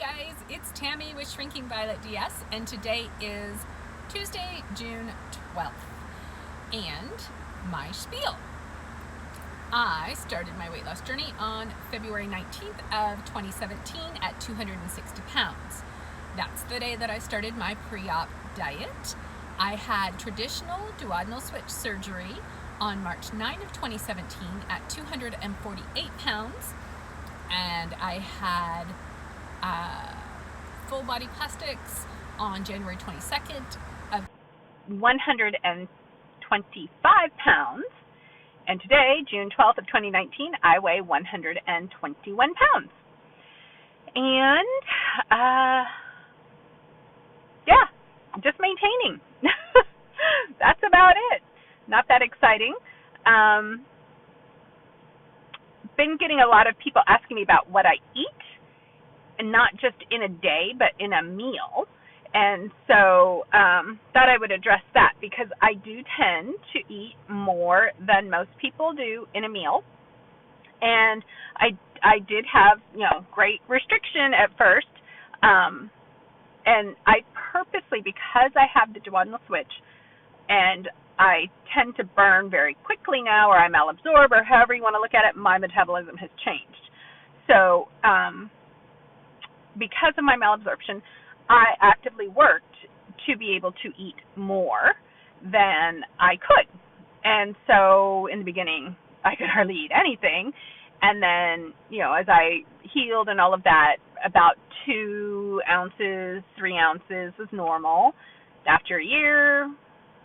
guys, it's Tammy with Shrinking Violet DS, and today is Tuesday, June 12th, and my spiel. I started my weight loss journey on February 19th of 2017 at 260 pounds. That's the day that I started my pre-op diet. I had traditional duodenal switch surgery on March 9 of 2017 at 248 pounds, and I had full body plastics on January 22nd of 125 pounds. And today, June 12th of 2019, I weigh 121 pounds. And, yeah, just maintaining. That's about it. Not that exciting. Been getting a lot of people asking me about what I eat, and not just in a day, but in a meal. And so thought I would address that because I do tend to eat more than most people do in a meal. And I did have, great restriction at first. And I purposely, because I have the duodenal switch and I tend to burn very quickly now, or I malabsorb, or however you want to look at it, my metabolism has changed. So because of my malabsorption, I actively worked to be able to eat more than I could. And so in the beginning, I could hardly eat anything. And then, as I healed and all of that, about 2 ounces, 3 ounces was normal. After a year,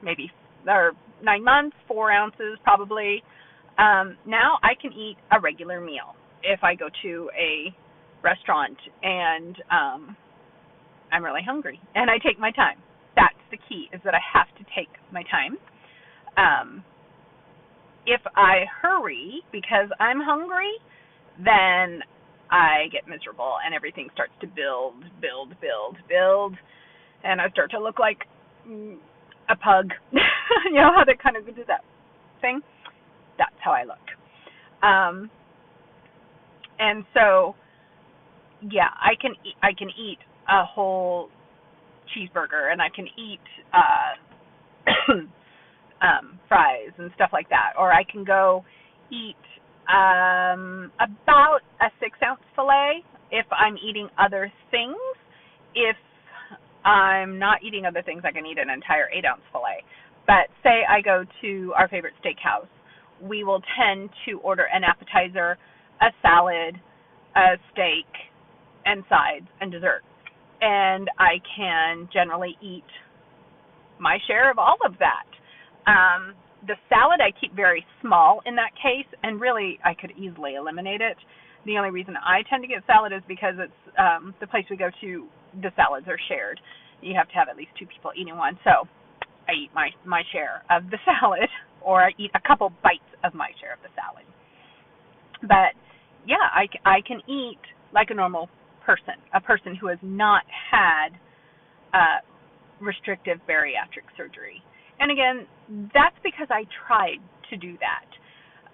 maybe, or 9 months, 4 ounces probably. Now I can eat a regular meal if I go to a restaurant and I'm really hungry and I take my time. That's the key, is that I have to take my time. If I hurry because I'm hungry, then I get miserable and everything starts to build, and I start to look like a pug. How they kind of do that thing? That's how I look. And so, yeah, I can eat a whole cheeseburger, and I can eat fries and stuff like that, or I can go eat about a 6-ounce fillet if I'm eating other things. If I'm not eating other things, I can eat an entire 8-ounce fillet. But say I go to our favorite steakhouse, we will tend to order an appetizer, a salad, a steak, and sides and dessert. And I can generally eat my share of all of that. The salad I keep very small in that case, and really I could easily eliminate it. The only reason I tend to get salad is because it's the place we go to, the salads are shared. You have to have at least 2 people eating one. So I eat my share of the salad, or I eat a couple bites of my share of the salad. But yeah, I can eat like a normal person, a person who has not had restrictive bariatric surgery. And again, that's because I tried to do that.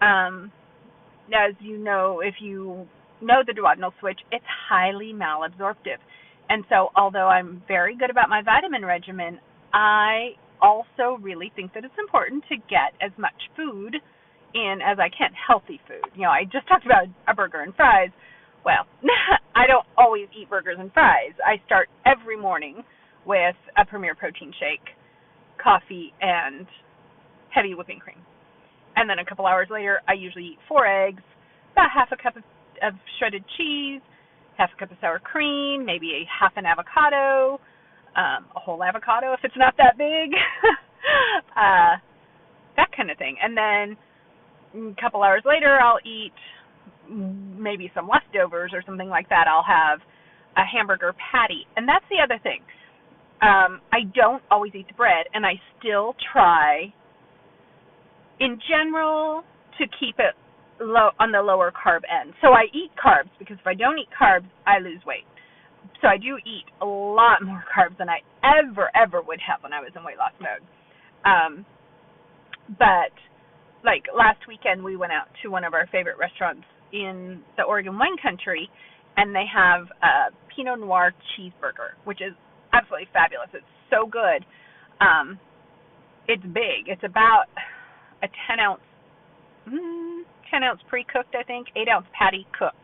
As you know, if you know the duodenal switch, it's highly malabsorptive. And so although I'm very good about my vitamin regimen, I also really think that it's important to get as much food in as I can, healthy food. I just talked about a burger and fries. Well, I don't always eat burgers and fries. I start every morning with a Premier protein shake, coffee, and heavy whipping cream. And then a couple hours later, I usually eat 4 eggs, about half a cup of shredded cheese, half a cup of sour cream, maybe a half an avocado, a whole avocado if it's not that big, that kind of thing. And then a couple hours later, I'll eat maybe some leftovers or something like that. I'll have a hamburger patty. And that's the other thing. I don't always eat the bread, and I still try, in general, to keep it low on the lower carb end. So I eat carbs, because if I don't eat carbs, I lose weight. So I do eat a lot more carbs than I ever would have when I was in weight loss mode. But like last weekend, we went out to one of our favorite restaurants in the Oregon wine country, and they have a Pinot Noir cheeseburger, which is absolutely fabulous. It's so good. It's big. It's about a 10 ounce pre-cooked, I think, 8 ounce patty cooked.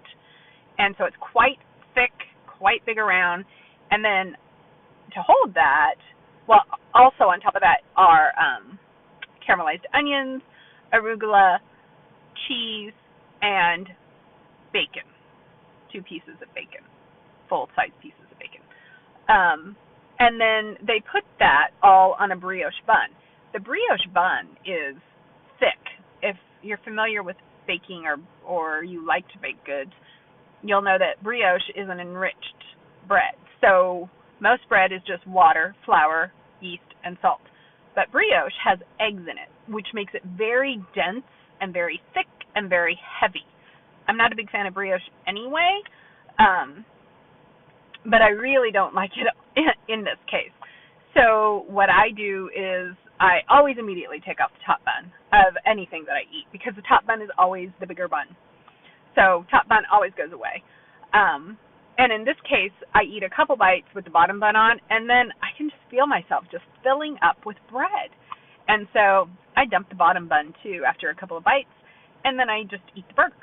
And so it's quite thick, quite big around. And then to hold that, well, also on top of that are caramelized onions, arugula, cheese, and bacon. 2 pieces of bacon, full-size pieces of bacon. And then they put that all on a brioche bun. The brioche bun is thick. If you're familiar with baking or you like to bake goods, you'll know that brioche is an enriched bread. So most bread is just water, flour, yeast, and salt. But brioche has eggs in it, which makes it very dense and very thick and very heavy. I'm not a big fan of brioche anyway, but I really don't like it in this case. So what I do is I always immediately take off the top bun of anything that I eat, because the top bun is always the bigger bun. So top bun always goes away. And in this case, I eat a couple bites with the bottom bun on, and then I can just feel myself just filling up with bread. And so I dump the bottom bun too after a couple of bites, and then I just eat the burger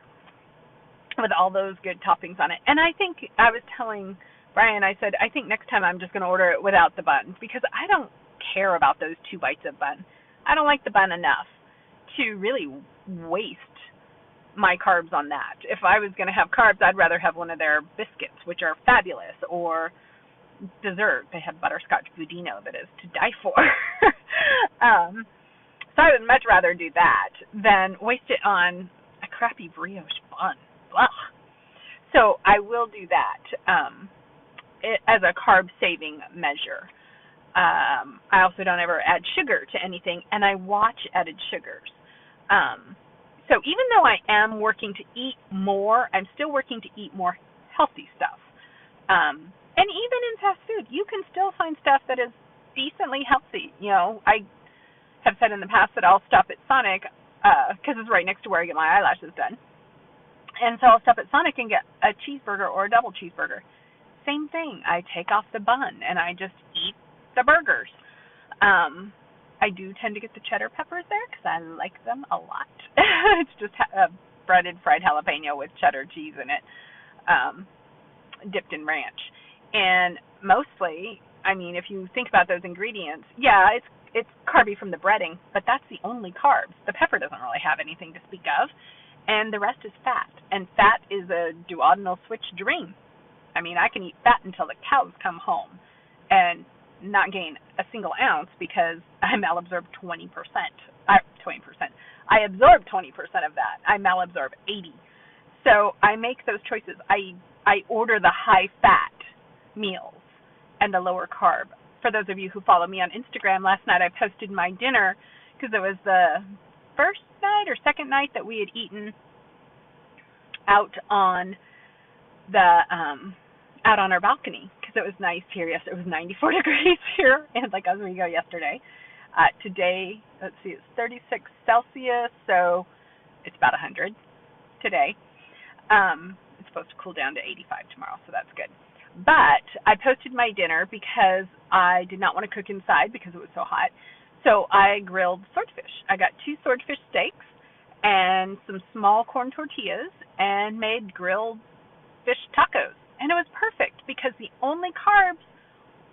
with all those good toppings on it. And I think I was telling Brian, I said, I think next time I'm just going to order it without the bun, because I don't care about those 2 bites of bun. I don't like the bun enough to really waste my carbs on that. If I was going to have carbs, I'd rather have one of their biscuits, which are fabulous, or dessert. They have butterscotch budino that is to die for. So I would much rather do that than waste it on a crappy brioche bun. Blah. So I will do that as a carb-saving measure. I also don't ever add sugar to anything, and I watch added sugars. So even though I am working to eat more, I'm still working to eat more healthy stuff. And even in fast food, you can still find stuff that is decently healthy. You know, I have said in the past that I'll stop at Sonic, because it's right next to where I get my eyelashes done. And so I'll stop at Sonic and get a cheeseburger or a double cheeseburger. Same thing. I take off the bun and I just eat the burgers. I do tend to get the cheddar peppers there because I like them a lot. It's just a breaded fried jalapeno with cheddar cheese in it, dipped in ranch. And mostly, I mean, if you think about those ingredients, yeah, it's carby from the breading, but that's the only carbs. The pepper doesn't really have anything to speak of, and the rest is fat. And fat is a duodenal switch dream. I mean, I can eat fat until the cows come home and not gain a single ounce because I malabsorb 20%. 20%. I absorb 20% of that. I malabsorb 80%. So I make those choices. I order the high fat meals and the lower carb. For those of you who follow me on Instagram, last night I posted my dinner because it was the first night or second night that we had eaten out on our balcony, because it was nice here. Yes, it was 94 degrees here in Lake Oswego yesterday. Today, let's see, it's 36 Celsius, so it's about 100 today. It's supposed to cool down to 85 tomorrow, so that's good. But I posted my dinner because I did not want to cook inside because it was so hot. So I grilled swordfish. I got 2 swordfish steaks and some small corn tortillas and made grilled fish tacos. And it was perfect because the only carbs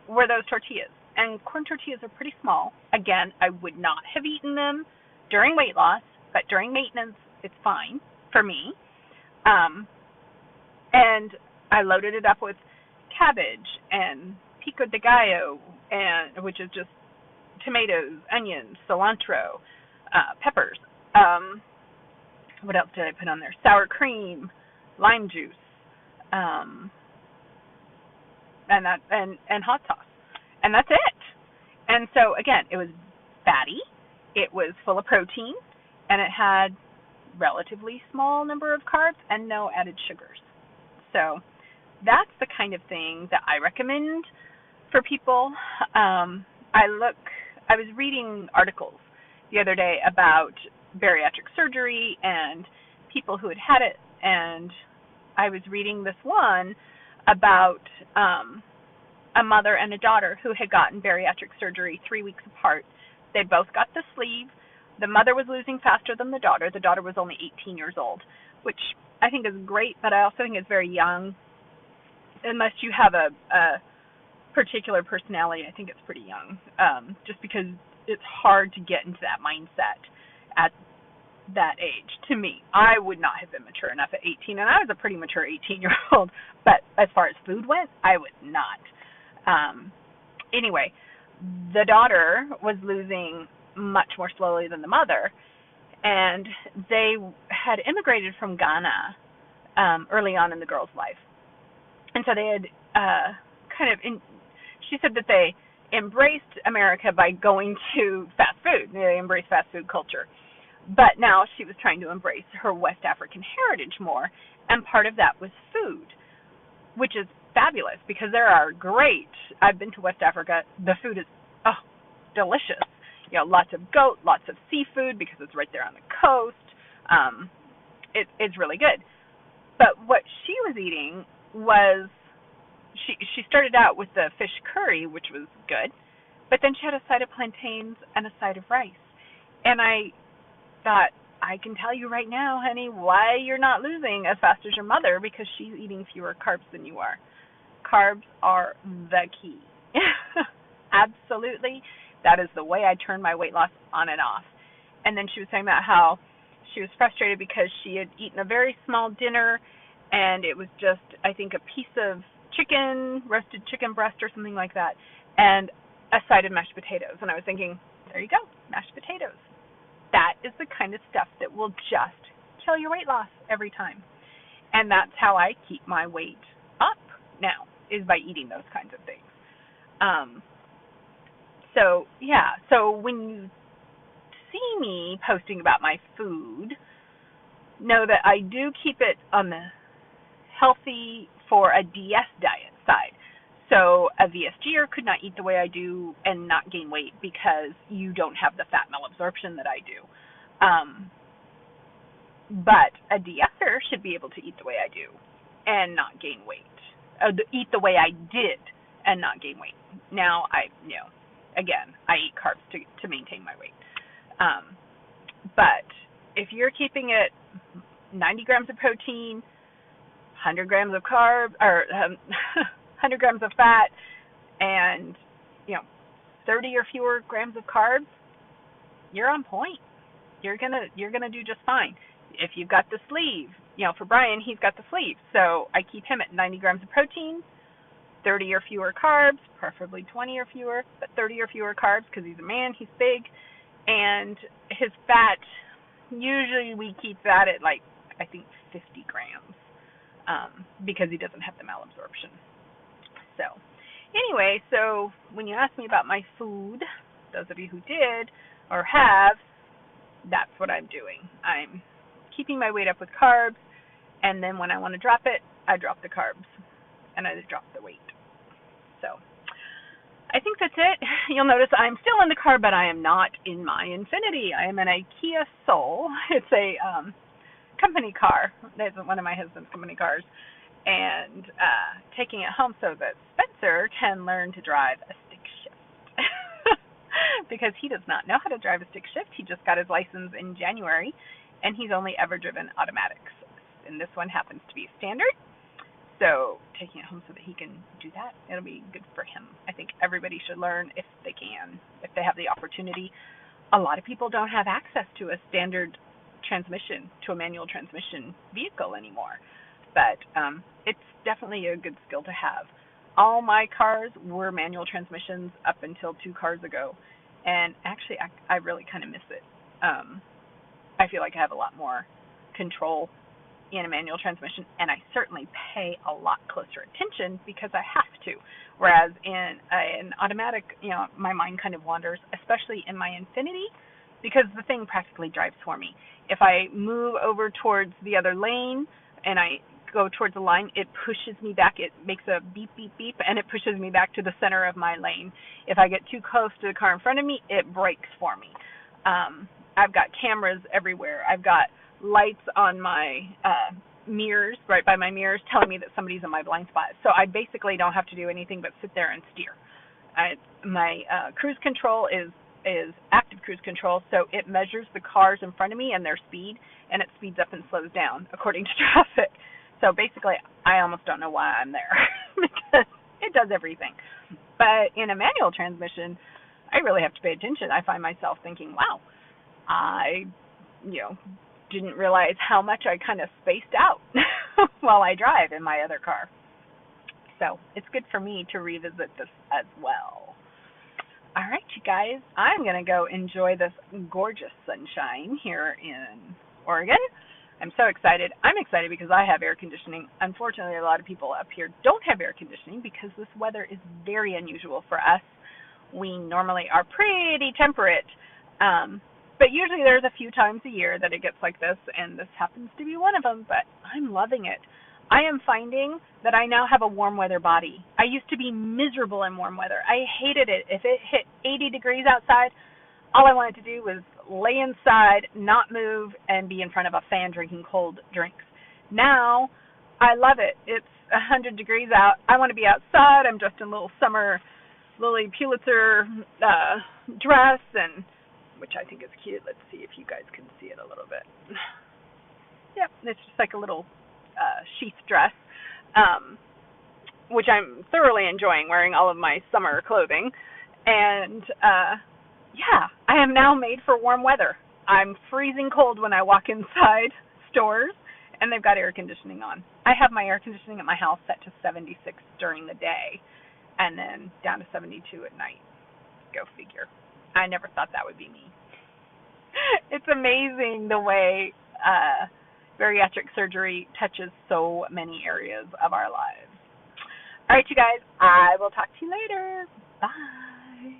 were those tortillas. And corn tortillas are pretty small. Again, I would not have eaten them during weight loss, but during maintenance, it's fine for me. And I loaded it up with cabbage and pico de gallo, which is just tomatoes, onions, cilantro, peppers. What else did I put on there? Sour cream, lime juice, and hot sauce. And that's it. And so, again, it was fatty, it was full of protein, and it had relatively small number of carbs and no added sugars. So that's the kind of thing that I recommend for people. I was reading articles the other day about bariatric surgery and people who had it and I was reading this one about a mother and a daughter who had gotten bariatric surgery 3 weeks apart. They both got the sleeve. The mother was losing faster than the daughter. The daughter was only 18 years old, which I think is great, but I also think it's very young. Unless you have a particular personality, I think it's pretty young, just because it's hard to get into that mindset at that age. To me, I would not have been mature enough at 18, and I was a pretty mature 18-year-old, but as far as food went, I would not. Anyway, the daughter was losing much more slowly than the mother, and they had immigrated from Ghana early on in the girl's life. And so they had she said that they embraced America by going to fast food. They embraced fast food culture. But now she was trying to embrace her West African heritage more, and part of that was food, which is fabulous because there are great, I've been to West Africa, the food is, delicious. You know, lots of goat, lots of seafood because it's right there on the coast. It's really good. But what she was eating was, she started out with the fish curry, which was good, but then she had a side of plantains and a side of rice. And I thought, I can tell you right now, honey, why you're not losing as fast as your mother, because she's eating fewer carbs than you are. Carbs are the key. Absolutely. That is the way I turn my weight loss on and off. And then she was talking about how she was frustrated because she had eaten a very small dinner, and it was just, I think, a piece of chicken, roasted chicken breast or something like that, and a side of mashed potatoes. And I was thinking, there you go, mashed potatoes. That is the kind of stuff that will just kill your weight loss every time. And that's how I keep my weight up now, is by eating those kinds of things. So when you see me posting about my food, know that I do keep it on the healthy for a DS diet side. So a VSGer could not eat the way I do and not gain weight because you don't have the fat malabsorption that I do. But a DSer should be able to eat the way I do and not gain weight. Eat the way I did and not gain weight. Now, again, I eat carbs to maintain my weight. But if you're keeping it 90 grams of protein, 100 grams of carbs, or 100 grams of fat, and 30 or fewer grams of carbs, you're on point. You're gonna do just fine. If you've got the sleeve, for Brian, he's got the sleeve, so I keep him at 90 grams of protein, 30 or fewer carbs, preferably 20 or fewer, but 30 or fewer carbs because he's a man, he's big, and his fat, usually we keep that at I think 50 grams because he doesn't have the malabsorption. So anyway, so when you ask me about my food, those of you who did or have, that's what I'm doing. I'm keeping my weight up with carbs, and then when I want to drop it, I drop the carbs, and I drop the weight. So I think that's it. You'll notice I'm still in the car, but I am not in my Infiniti. I am in a Kia Soul. It's a company car. It's one of my husband's company cars. And taking it home so that Spencer can learn to drive a stick shift. Because he does not know how to drive a stick shift. He just got his license in January, and he's only ever driven automatics. And this one happens to be standard. So taking it home so that he can do that, it'll be good for him. I think everybody should learn if they can, if they have the opportunity. A lot of people don't have access to a standard transmission, to a manual transmission vehicle anymore. But it's definitely a good skill to have. All my cars were manual transmissions up until 2 cars ago. And actually, I really kind of miss it. I feel like I have a lot more control in a manual transmission, and I certainly pay a lot closer attention because I have to. Whereas in an automatic, my mind kind of wanders, especially in my Infiniti, because the thing practically drives for me. If I move over towards the other lane and I go towards the line, it pushes me back. It makes a beep, beep, beep, and it pushes me back to the center of my lane. If I get too close to the car in front of me, it brakes for me. I've got cameras everywhere. I've got lights on my mirrors, right by my mirrors, telling me that somebody's in my blind spot. So I basically don't have to do anything but sit there and steer. My cruise control is active cruise control, so it measures the cars in front of me and their speed, and it speeds up and slows down according to traffic. So basically, I almost don't know why I'm there because it does everything. But in a manual transmission, I really have to pay attention. I find myself thinking, wow, I, didn't realize how much I kind of spaced out while I drive in my other car. So it's good for me to revisit this as well. All right, you guys, I'm going to go enjoy this gorgeous sunshine here in Oregon. I'm so excited. I'm excited because I have air conditioning. Unfortunately, a lot of people up here don't have air conditioning because this weather is very unusual for us. We normally are pretty temperate, but usually there's a few times a year that it gets like this, and this happens to be one of them, but I'm loving it. I am finding that I now have a warm weather body. I used to be miserable in warm weather. I hated it. If it hit 80 degrees outside, all I wanted to do was lay inside, not move, and be in front of a fan drinking cold drinks. Now, I love it. It's 100 degrees out. I want to be outside. I'm dressed in a little summer Lily Pulitzer dress, and which I think is cute. Let's see if you guys can see it a little bit. Yep, it's just like a little sheath dress, which I'm thoroughly enjoying wearing all of my summer clothing. And yeah, I am now made for warm weather. I'm freezing cold when I walk inside stores, and they've got air conditioning on. I have my air conditioning at my house set to 76 during the day, and then down to 72 at night. Go figure. I never thought that would be me. It's amazing the way bariatric surgery touches so many areas of our lives. All right, you guys, I will talk to you later. Bye.